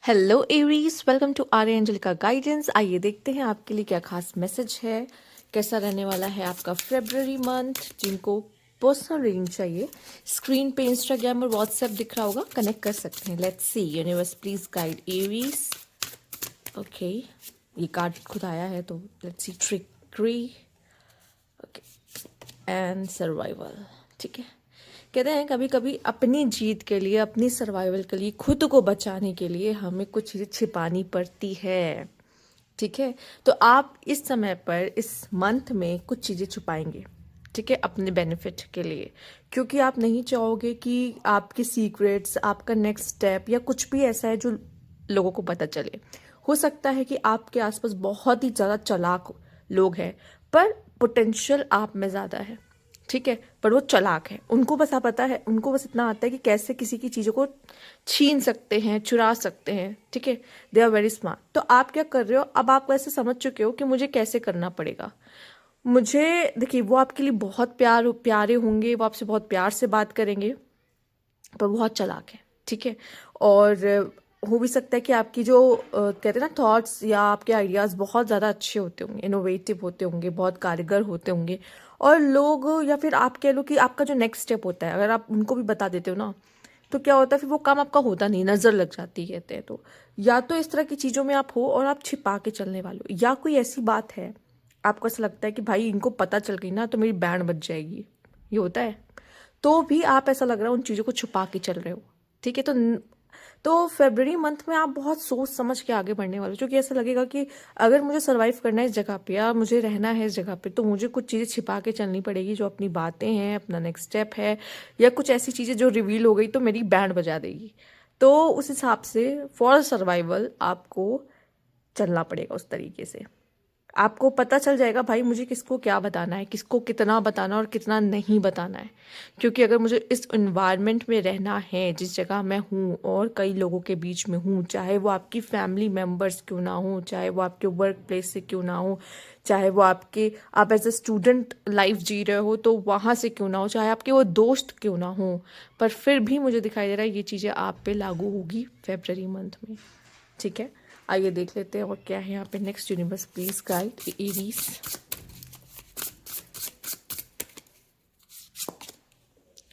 Hello Aries, welcome to Arya Angelica guidance. आइए देखते हैं आपके लिए क्या खास मैसेज है, कैसा रहने वाला है आपका फेब्रुअरी मंथ। जिनको पर्सनल रीडिंग चाहिए, स्क्रीन पे इंस्टाग्राम और व्हाट्सएप दिख रहा होगा, कनेक्ट कर सकते हैं। Let's see, universe please guide Aries. Okay, ये कार्ड खुद आया है तो let's see. Trickery, okay, and survival. ठीक है, कहते हैं कभी कभी अपनी जीत के लिए, अपनी सर्वाइवल के लिए, खुद को बचाने के लिए हमें कुछ चीज़ें छिपानी पड़ती है। ठीक है, तो आप इस समय पर, इस मंथ में कुछ चीज़ें छुपाएंगे, ठीक है, अपने बेनिफिट के लिए, क्योंकि आप नहीं चाहोगे कि आपके सीक्रेट्स, आपका नेक्स्ट स्टेप या कुछ भी ऐसा है जो लोगों को पता चले। हो सकता है कि आपके आसपास बहुत ही ज़्यादा चालाक लोग हैं, पर पोटेंशियल आप में ज़्यादा है। ठीक है, पर वो चालाक है, उनको बस पता है, उनको बस इतना आता है कि कैसे किसी की चीज़ों को छीन सकते हैं, चुरा सकते हैं। ठीक है, दे आर वेरी स्मार्ट। तो आप क्या कर रहे हो, अब आप ऐसे समझ चुके हो कि मुझे कैसे करना पड़ेगा। मुझे देखिए, वो आपके लिए बहुत प्यारे होंगे, वो आपसे बहुत प्यार से बात करेंगे, पर बहुत चालाक है। ठीक है, और हो भी सकता है कि आपकी जो कहते हैं ना थॉट्स या आपके आइडियाज़ बहुत ज़्यादा अच्छे होते होंगे, इनोवेटिव होते होंगे, बहुत कारगर होते होंगे, और लोग, या फिर आप कह लो कि आपका जो नेक्स्ट स्टेप होता है, अगर आप उनको भी बता देते हो ना, तो क्या होता है, फिर वो काम आपका होता नहीं, नज़र लग जाती है कहते हैं। तो या तो इस तरह की चीज़ों में आप हो और आप छिपा के चलने वाले हो, या कोई ऐसी बात है आपको ऐसा लगता है कि भाई इनको पता चल गई ना तो मेरी बैंड बज जाएगी, ये होता है, तो भी आप ऐसा लग रहा है उन चीज़ों को छुपा के चल रहे हो। ठीक है, तो फरवरी मंथ में आप बहुत सोच समझ के आगे बढ़ने वाले हो, क्योंकि ऐसा लगेगा कि अगर मुझे सरवाइव करना है इस जगह पे या मुझे रहना है इस जगह पे, तो मुझे कुछ चीज़ें छिपा के चलनी पड़ेगी, जो अपनी बातें हैं, अपना नेक्स्ट स्टेप है, या कुछ ऐसी चीज़ें जो रिवील हो गई तो मेरी बैंड बजा देगी। तो उस हिसाब से फॉर सर्वाइवल आपको चलना पड़ेगा उस तरीके से। आपको पता चल जाएगा भाई मुझे किसको क्या बताना है, किसको कितना बताना और कितना नहीं बताना है। क्योंकि अगर मुझे इस इन्वायरमेंट में रहना है जिस जगह मैं हूँ और कई लोगों के बीच में हूँ, चाहे वो आपकी फैमिली मेम्बर्स क्यों ना हो, चाहे वो आपके वर्क प्लेस से क्यों ना हो, चाहे वो आप एज अ स्टूडेंट लाइफ जी रहे हो तो वहाँ से क्यों ना हो, चाहे आपके वो दोस्त क्यों ना हो, पर फिर भी मुझे दिखाई दे रहा है ये चीज़ें आप पे लागू होगी फेब्रवरी मंथ में। ठीक है, आइए देख लेते हैं और क्या है यहाँ पे next. Universe please guide Aries.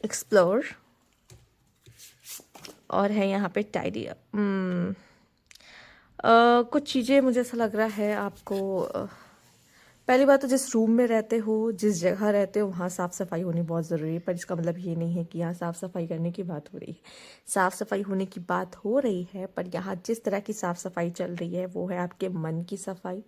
Explore, और है यहाँ पे टाइडी अप। कुछ चीज़ें मुझे ऐसा लग रहा है आपको, पहली बात तो जिस रूम में रहते हो, जिस जगह रहते हो, वहाँ साफ़ सफाई होनी बहुत ज़रूरी है। पर इसका मतलब ये नहीं है कि यहाँ साफ़ सफाई करने की बात हो रही है। साफ़ सफाई होने की बात हो रही है, पर यहाँ जिस तरह की साफ़ सफाई चल रही है वो है आपके मन की सफाई।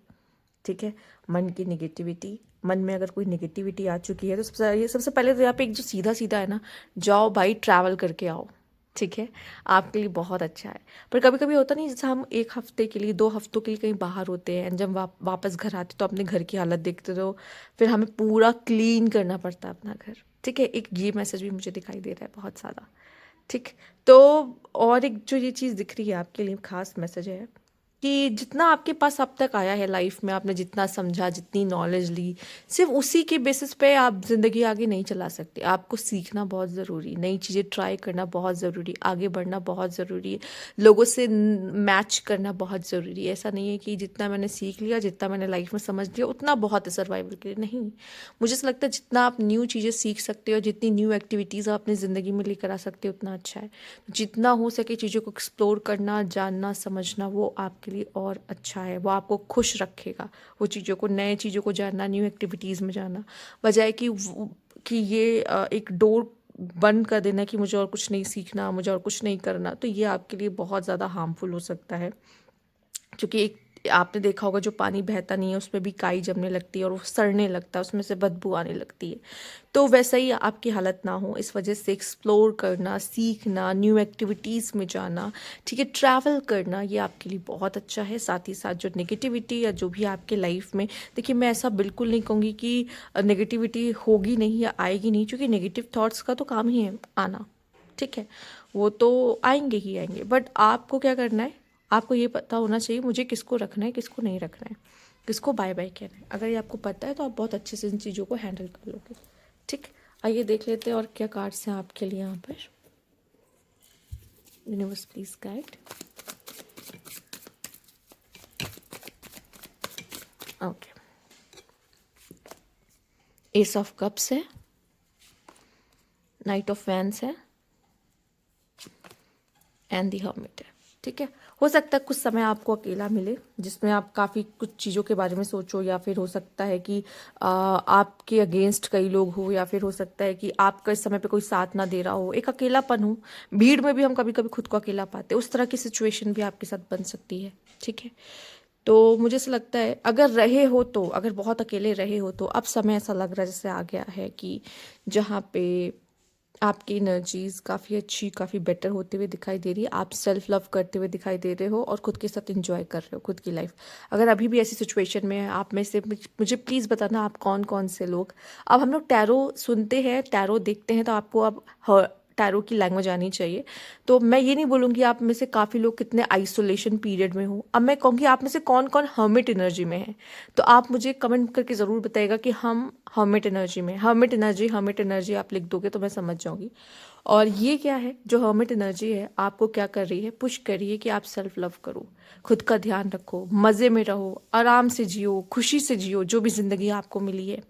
ठीक है, मन की निगेटिविटी, मन में अगर कोई निगेटिविटी आ चुकी है तो सबसे पहले तो यहाँ पे एक जो सीधा सीधा है ना, जाओ भाई ट्रैवल करके आओ। ठीक है, आपके लिए बहुत अच्छा है। पर कभी कभी होता नहीं, जैसे हम एक हफ्ते के लिए, 2 हफ्तों के लिए कहीं बाहर होते हैं, जब वापस घर आते तो अपने घर की हालत देखते तो फिर हमें पूरा क्लीन करना पड़ता है अपना घर। ठीक है, एक ये मैसेज भी मुझे दिखाई दे रहा है बहुत ज़्यादा। ठीक, तो और एक जो ये चीज़ दिख रही है आपके लिए खास मैसेज है कि जितना आपके पास अब तक आया है लाइफ में, आपने जितना समझा, जितनी नॉलेज ली, सिर्फ उसी के बेसिस पे आप ज़िंदगी आगे नहीं चला सकते। आपको सीखना बहुत ज़रूरी, नई चीज़ें ट्राई करना बहुत ज़रूरी, आगे बढ़ना बहुत ज़रूरी है, लोगों से मैच करना बहुत ज़रूरी है। ऐसा नहीं है कि जितना मैंने सीख लिया, जितना मैंने लाइफ में समझ लिया उतना बहुत है सर्वाइवल के लिए, नहीं। मुझे ऐसा लगता है जितना आप न्यू चीज़ें सीख सकते हो, जितनी न्यू एक्टिविटीज़ आप अपनी ज़िंदगी में लेकर आ सकते हो, उतना अच्छा है। जितना हो सके चीज़ों को एक्सप्लोर करना, जानना, समझना, वो आपके लिए और अच्छा है, वो आपको खुश रखेगा। वो चीज़ों को, नए चीज़ों को जानना, न्यू एक्टिविटीज़ में जाना, बजाय कि ये एक डोर बंद कर देना कि मुझे और कुछ नहीं सीखना, मुझे और कुछ नहीं करना, तो ये आपके लिए बहुत ज़्यादा हार्मफुल हो सकता है। क्योंकि एक आपने देखा होगा जो पानी बहता नहीं है उसमें भी काई जमने लगती है और वो सड़ने लगता है, उसमें से बदबू आने लगती है। तो वैसा ही आपकी हालत ना हो, इस वजह से एक्सप्लोर करना, सीखना, न्यू एक्टिविटीज़ में जाना, ठीक है, ट्रैवल करना, ये आपके लिए बहुत अच्छा है। साथ ही साथ जो नेगेटिविटी या जो भी आपके लाइफ में, देखिए मैं ऐसा बिल्कुल नहीं कहूँगी कि नेगेटिविटी होगी नहीं या आएगी नहीं, क्योंकि नेगेटिव थॉट्स का तो काम ही है आना। ठीक है, वो तो आएंगे ही आएंगे, बट आपको क्या करना है, आपको ये पता होना चाहिए मुझे किसको रखना है, किसको नहीं रखना है, किसको बाय बाय कहना है। अगर ये आपको पता है तो आप बहुत अच्छे से इन चीज़ों को हैंडल कर लोगे। ठीक, आइए देख लेते हैं और क्या कार्ड्स हैं आपके लिए यहाँ पर। Universe please guide. S of cups है, नाइट ऑफ वैंड्स है एंड दी हर्मिट है। ठीक है, हो सकता है कुछ समय आपको अकेला मिले जिसमें आप काफ़ी कुछ चीज़ों के बारे में सोचो, या फिर हो सकता है कि आपके अगेंस्ट कई लोग हो, या फिर हो सकता है कि आपका इस समय पे कोई साथ ना दे रहा हो, एक अकेलापन हो। भीड़ में भी हम कभी कभी खुद को अकेला पाते हैं, उस तरह की सिचुएशन भी आपके साथ बन सकती है। ठीक है, तो मुझे ऐसा लगता है अगर रहे हो तो, अगर बहुत अकेले रहे हो तो अब समय ऐसा लग रहा है जैसे आ गया है कि जहाँ पे आपकी एनर्जीज काफ़ी अच्छी, काफ़ी बेटर होते हुए दिखाई दे रही है। आप सेल्फ लव करते हुए दिखाई दे रहे हो और खुद के साथ एंजॉय कर रहे हो खुद की लाइफ। अगर अभी भी ऐसी सिचुएशन में है आप में से, मुझे प्लीज़ बताना आप कौन कौन से लोग। अब हम लोग टैरो सुनते हैं, टैरो देखते हैं, तो आपको अब टैरो की लैंग्वेज आनी चाहिए। तो मैं ये नहीं बोलूँगी आप में से काफ़ी लोग कितने आइसोलेशन पीरियड में हो, अब मैं कहूँगी आप में से कौन कौन हर्मिट एनर्जी में है। तो आप मुझे कमेंट करके ज़रूर बताइएगा कि हम हर्मिट एनर्जी में, हर्मिट एनर्जी आप लिख दोगे तो मैं समझ जाऊँगी। और ये क्या है जो हर्मिट एनर्जी है, आपको क्या कर रही है, पुश कर रही है कि आप सेल्फ लव करो, खुद का ध्यान रखो, मज़े में रहो, आराम से जियो, खुशी से जियो जो भी ज़िंदगी आपको मिली है।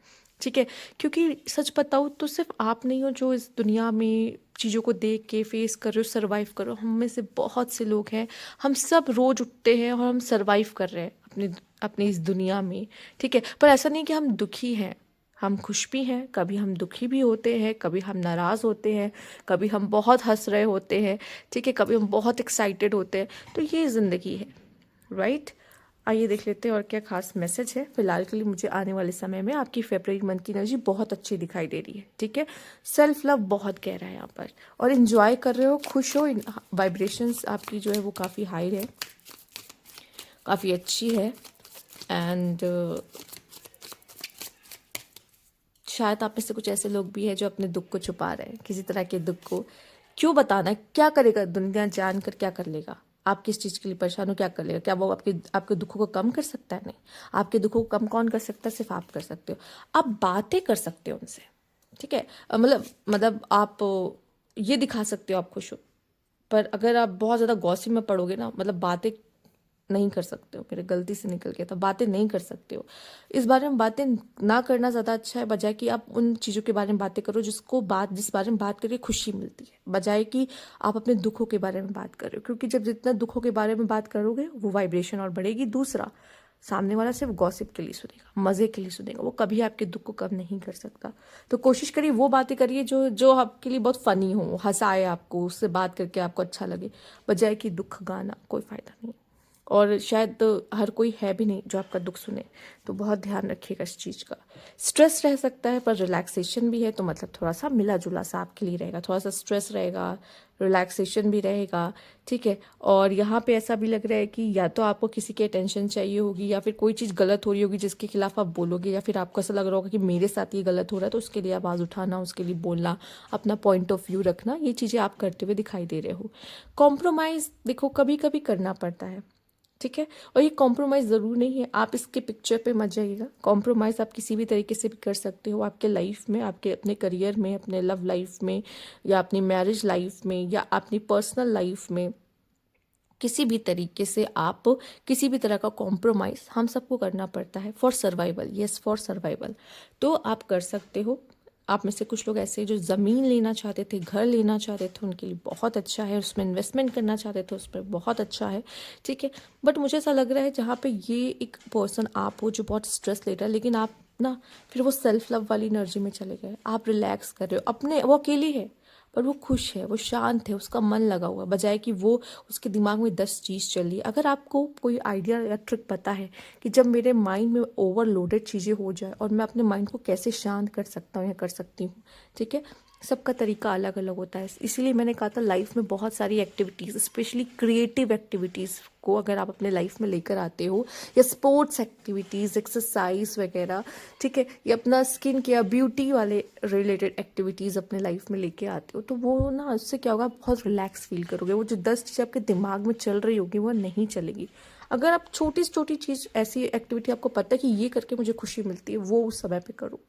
ठीक है, क्योंकि सच बताऊँ तो सिर्फ आप नहीं हो जो इस दुनिया में चीज़ों को देख के फेस कर रहे हो, सर्वाइव करो। हम में से बहुत से लोग हैं, हम सब रोज उठते हैं और हम सर्वाइव कर रहे हैं अपनी अपनी इस दुनिया में। ठीक है, पर ऐसा नहीं कि हम दुखी हैं, हम खुश भी हैं, कभी हम दुखी भी होते हैं, कभी हम नाराज़ होते हैं, कभी हम बहुत हंस रहे होते हैं। ठीक है, कभी हम बहुत एक्साइटेड होते हैं। तो ये ज़िंदगी है, राइट। आइए देख लेते हैं और क्या खास मैसेज है। फिलहाल के लिए मुझे आने वाले समय में आपकी फेब्रुअरी मंथ की एनर्जी बहुत अच्छी दिखाई दे रही है। ठीक है, सेल्फ लव बहुत गहरा है यहाँ पर, और इन्जॉय कर रहे हो, खुश हो। वाइब्रेशंस आपकी जो है वो काफ़ी हाई है, काफ़ी अच्छी है। एंड शायद आप में से कुछ ऐसे लोग भी हैं जो अपने दुख को छुपा रहे हैं, किसी तरह के दुख को। क्यों बताना है, क्या करेगा दुनिया जान कर, क्या कर लेगा। आप किस चीज़ के लिए परेशान हो, क्या कर लेगा, क्या वो आपके आपके दुखों को कम कर सकता है? नहीं, आपके दुखों को कम कौन कर सकता है, सिर्फ आप कर सकते हो। आप बातें कर सकते हो उनसे। ठीक है, मतलब आप ये दिखा सकते हो आप खुश हो, पर अगर आप बहुत ज़्यादा गॉसिप में पड़ोगे ना, मतलब बातें नहीं कर सकते हो, मेरे गलती से निकल गया था, बातें नहीं कर सकते हो। इस बारे में बातें ना करना ज़्यादा अच्छा है, बजाय कि आप उन चीज़ों के बारे में बातें करो जिस बारे में बात करके खुशी मिलती है, बजाय कि आप अपने दुखों के बारे में बात कर रहे हो। क्योंकि जब जितना दुखों के बारे में बात करोगे वो वाइब्रेशन और बढ़ेगी। दूसरा, सामने वाला सिर्फ गॉसिप के लिए सुनेगा, मज़े के लिए सुनेगा, वो कभी आपके दुख को कम नहीं कर सकता। तो कोशिश करिए वो बातें करिए जो जो आपके लिए बहुत फ़नी हो, हंसाए आपको, उससे बात करके आपको अच्छा लगे, बजाय कि दुख गाना, कोई फ़ायदा नहीं। और शायद हर कोई है भी नहीं जो आपका दुख सुने, तो बहुत ध्यान रखिएगा इस चीज़ का। स्ट्रेस रह सकता है पर रिलैक्सेशन भी है, तो मतलब थोड़ा सा मिला जुला सा आपके लिए रहेगा, थोड़ा सा स्ट्रेस रहेगा, रिलैक्सेशन भी रहेगा। ठीक है, और यहाँ पे ऐसा भी लग रहा है कि या तो आपको किसी की अटेंशन चाहिए होगी, या फिर कोई चीज़ गलत हो रही होगी जिसके खिलाफ आप बोलोगे, या फिर आपको ऐसा लग रहा होगा कि मेरे साथ ये गलत हो रहा है, तो उसके लिए आवाज़ उठाना, उसके लिए बोलना, अपना पॉइंट ऑफ व्यू रखना, ये चीज़ें आप करते हुए दिखाई दे रहे हो। कॉम्प्रोमाइज़ देखो कभी कभी करना पड़ता है। ठीक है, और ये कॉम्प्रोमाइज़ ज़रूर नहीं है, आप इसके पिक्चर पे मत जाइएगा। कॉम्प्रोमाइज़ आप किसी भी तरीके से भी कर सकते हो, आपके लाइफ में, आपके अपने करियर में, अपने लव लाइफ में, या अपनी मैरिज लाइफ में, या अपनी पर्सनल लाइफ में। किसी भी तरीके से आप किसी भी तरह का कॉम्प्रोमाइज़ हम सबको करना पड़ता है for survival. Yes, for survival. तो आप कर सकते हो। आप में से कुछ लोग ऐसे जो ज़मीन लेना चाहते थे, घर लेना चाहते थे, उनके लिए बहुत अच्छा है, उसमें इन्वेस्टमेंट करना चाहते थे, उस पर बहुत अच्छा है। ठीक है, बट मुझे ऐसा लग रहा है जहाँ पे ये एक पर्सन आप हो जो बहुत स्ट्रेस ले रहा है, लेकिन आप ना फिर वो सेल्फ लव वाली एनर्जी में चले गए, आप रिलैक्स कर रहे हो अपने, वो अकेली है पर वो खुश है, वो शांत है, उसका मन लगा हुआ है, बजाय कि वो उसके दिमाग में 10 चीज़ चल रही है। अगर आपको कोई आइडिया या ट्रिक पता है कि जब मेरे माइंड में ओवरलोडेड चीज़ें हो जाए और मैं अपने माइंड को कैसे शांत कर सकता हूँ या कर सकती हूँ। ठीक है, सबका तरीका अलग अलग होता है, इसीलिए मैंने कहा था लाइफ में बहुत सारी एक्टिविटीज़, स्पेशली क्रिएटिव एक्टिविटीज़ को अगर आप अपने लाइफ में लेकर आते हो, या स्पोर्ट्स एक्टिविटीज़, एक्सरसाइज वगैरह, ठीक है, या अपना स्किन केयर, ब्यूटी वाले रिलेटेड एक्टिविटीज़ अपने लाइफ में लेके आते हो, तो वो ना उससे क्या होगा, बहुत रिलैक्स फील करोगे। वो जो 10 चीज़ें आपके दिमाग में चल रही होगी वो नहीं चलेगी। अगर आप छोटी से छोटी चीज़, ऐसी एक्टिविटी आपको पता है कि ये करके मुझे खुशी मिलती है, वो उस समय पे करो।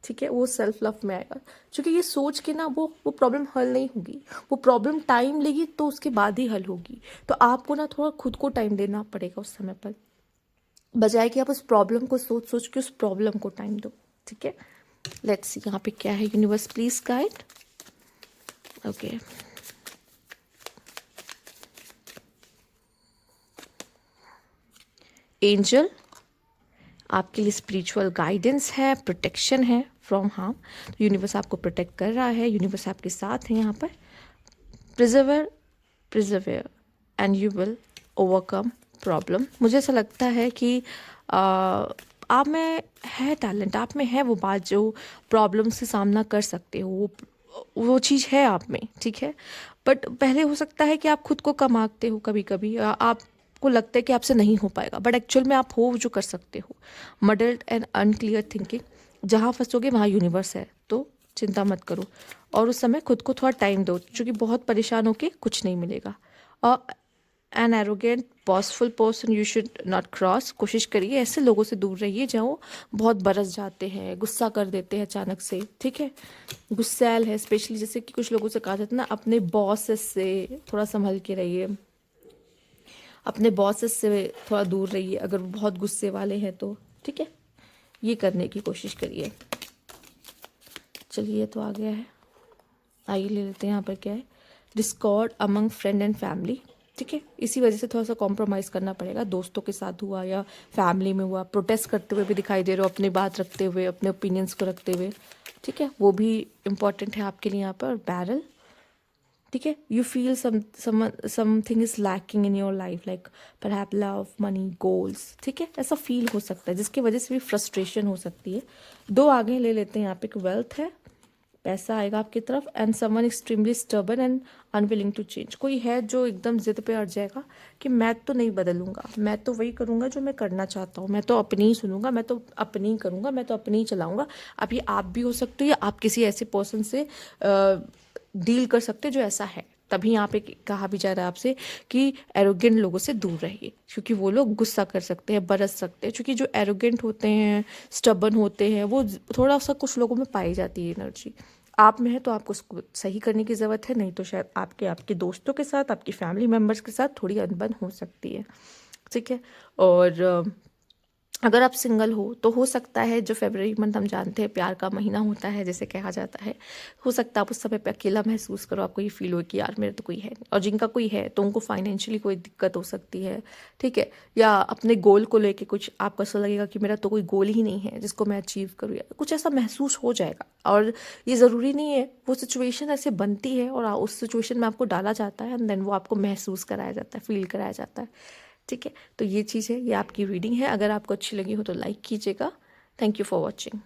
ठीक है, वो सेल्फ लव में आएगा। क्योंकि ये सोच के ना वो प्रॉब्लम हल नहीं होगी, वो प्रॉब्लम टाइम लेगी, तो उसके बाद ही हल होगी। तो आपको ना थोड़ा खुद को टाइम देना पड़ेगा उस समय पर, बजाय कि आप उस प्रॉब्लम को सोच सोच के उस प्रॉब्लम को टाइम दो। ठीक है, लेट्स सी यहाँ पे क्या है, universe please guide. Okay, angel आपके लिए स्पिरिचुअल गाइडेंस है, प्रोटेक्शन है फ्रॉम हार्म। तो यूनिवर्स आपको प्रोटेक्ट कर रहा है, यूनिवर्स आपके साथ है यहाँ पर। Persevere and you will overcome problem. मुझे ऐसा लगता है कि आप में है टैलेंट, आप में है वो बात जो प्रॉब्लम से सामना कर सकते हो, वो चीज़ है आप में, ठीक है। बट पहले हो सकता है कि आप खुद को कम आंकते हो, कभी कभी आपको लगता है कि आपसे नहीं हो पाएगा, बट एक्चुअल में आप हो जो कर सकते हो। मडल्ड एंड अनक्लियर थिंकिंग, जहाँ फंसोगे वहाँ यूनिवर्स है, तो चिंता मत करो। और उस समय खुद को थोड़ा टाइम दो, क्योंकि बहुत परेशान होके कुछ नहीं मिलेगा। और an arrogant bossful person you should not cross, कोशिश करिए ऐसे लोगों से दूर रहिए जो बहुत बरस जाते हैं, गुस्सा कर देते हैं अचानक से, ठीक है। गुस्सैल है, स्पेशली जैसे कि कुछ लोगों से कहा जाता है ना, अपने बॉसेस से थोड़ा संभल के रहिए, अपने बॉसेस से थोड़ा दूर रहिए अगर वो बहुत गुस्से वाले हैं तो, ठीक है। ये करने की कोशिश करिए। चलिए, तो आ गया है, आइए ले लेते हैं यहाँ पर क्या है। Discord among friend and family, ठीक है। इसी वजह से थोड़ा सा कॉम्प्रोमाइज़ करना पड़ेगा, दोस्तों के साथ हुआ या फैमिली में हुआ। प्रोटेस्ट करते हुए भी दिखाई दे रहे हो, अपनी बात रखते हुए, अपने ओपिनियंस को रखते हुए, ठीक है, वो भी इम्पॉर्टेंट है आपके लिए यहाँ पर। बैरल, ठीक है। You feel something is lacking in your life, like perhaps love, money, goals, ठीक है। ऐसा फील हो सकता है जिसकी वजह से भी फ्रस्ट्रेशन हो सकती है। दो आगे ले लेते हैं यहाँ पे, एक वेल्थ है, पैसा आएगा आपकी तरफ, and someone extremely stubborn and unwilling to change. कोई है जो एकदम जिद पे अड़ जाएगा कि मैं तो नहीं बदलूंगा, मैं तो वही करूंगा जो मैं करना चाहता हूँ, मैं तो अपनी ही सुनूंगा, मैं तो अपनी ही करूंगा, मैं तो अपनी ही चलाऊंगा। अब ये आप भी हो सकते हो या आप किसी ऐसे पर्सन से डील कर सकते हो जो ऐसा है। तभी यहाँ पे कहा भी जा रहा है आपसे कि एरोगेंट लोगों से दूर रहिए, क्योंकि वो लोग गुस्सा कर सकते हैं, बरस सकते हैं। क्योंकि जो एरोगेंट होते हैं, स्टबर्न होते हैं, वो थोड़ा सा कुछ लोगों में पाई जाती है एनर्जी। आप में है तो आपको उसको सही करने की ज़रूरत है, नहीं तो शायद आपके दोस्तों के साथ, आपकी फैमिली मेम्बर्स के साथ थोड़ी अनबन हो सकती है, ठीक है। और अगर आप सिंगल हो सकता है, जो फरवरी मंथ हम जानते हैं प्यार का महीना होता है जैसे कहा जाता है, हो सकता है आप उस समय पे अकेला महसूस करो, आपको ये फील हो कि यार मेरा तो कोई है नहीं। और जिनका कोई है तो उनको फाइनेंशियली कोई दिक्कत हो सकती है, ठीक है। या अपने गोल को लेके कुछ आपको ऐसा लगेगा कि मेरा तो कोई गोल ही नहीं है जिसको मैं अचीव करूँ, या कुछ ऐसा महसूस हो जाएगा। और ये ज़रूरी नहीं है, वो सिचुएशन ऐसे बनती है और उस सिचुएशन में आपको डाला जाता है, एंड देन वो आपको महसूस कराया जाता है, फील कराया जाता है, ठीक है। तो ये चीज़ है, ये आपकी रीडिंग है। अगर आपको अच्छी लगी हो तो लाइक कीजिएगा। Thank you for watching.